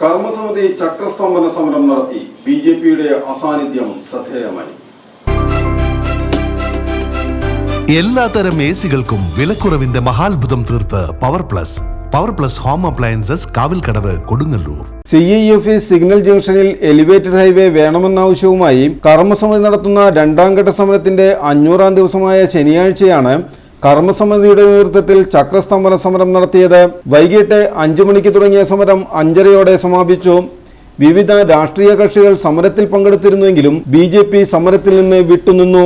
കർമ്മസമിതി ചക്രസ്തംഭന സമരം നടത്തി. ബിജെപിയുടെ അസാന്നിധ്യം ശ്രദ്ധേയമായി. എല്ലാത്തരം എസികൾക്കും വിലക്കുറവിന്റെ മഹാത്ഭുതം തീർത്ത് power plus home appliances Kavilkadavu Kodungallur. CEF signal ജംഗ്ഷനിൽ എലിവേറ്റഡ് ഹൈവേ വേണമെന്ന ആവശ്യവുമായി കർമ്മസമിതി നടത്തുന്ന രണ്ടാം ഘട്ട സമരത്തിന്റെ 500ാം ദിവസമായ ശനിയാഴ്ചയാണ് കർമ്മസമിതിയുടെ നേതൃത്വത്തിൽ ചക്രസ്തംഭന സമരം നടത്തിയത്. വൈകിട്ട് 5 മണിക്ക് തുടങ്ങിയ സമരം 5:30 സമാപിച്ചു. വിവിധ രാഷ്ട്രീയ കക്ഷികൾ സമരത്തിൽ പങ്കെടുത്തിരുന്നുവെങ്കിലും BJP സമരത്തിൽ നിന്ന് വിട്ടുനിന്നു.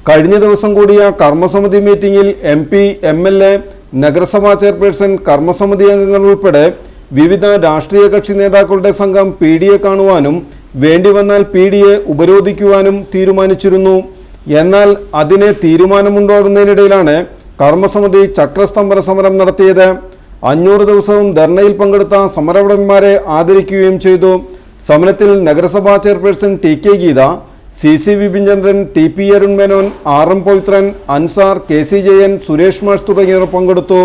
കഴിഞ്ഞ ദിവസം കൂടിയ കർമ്മസമിതി മീറ്റിംഗിൽ MP, MLA, നഗരസഭാ ചെയർപേഴ്സൺ, കർമ്മസമിതി അംഗങ്ങൾ ഉൾപ്പെടെ വിവിധ രാഷ്ട്രീയ കക്ഷി നേതാക്കളുടെ സംഘം PDയെ കാണുവാനും വേണ്ടിവന്നാൽ PDയെ ഉപരോധിക്കുവാനും തീരുമാനിച്ചിരുന്നു. എന്നാൽ അതിന് തീരുമാനമുണ്ടാകുന്നതിനിടയിലാണ് കർമ്മസമിതി ചക്രസ്തംഭന സമരം നടത്തിയത്. 500 ദിവസവും ധർണയിൽ പങ്കെടുത്ത സമരഭടന്മാരെ ആദരിക്കുകയും ചെയ്തു. സമരത്തിൽ നഗരസഭാ chairperson TK Geetha, CC Vipinchandran, TP Arun Menon, RM Pavithran, Ansar, KC Jayan, Suresh മാഷ് തുടങ്ങിയവർ പങ്കെടുത്തു.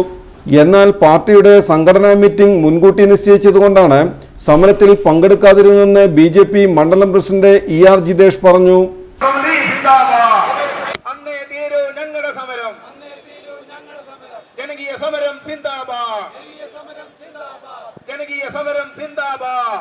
എന്നാൽ പാർട്ടിയുടെ സംഘടനാ മീറ്റിംഗ് മുൻകൂട്ടി നിശ്ചയിച്ചതുകൊണ്ടാണ് സമരത്തിൽ പങ്കെടുക്കാതിരുന്നതെന്ന് BJP മണ്ഡലം പ്രസിഡന്റ് ER ജിതേഷ് പറഞ്ഞു. ജനകീയ സമരം സിന്ദാബാദ്.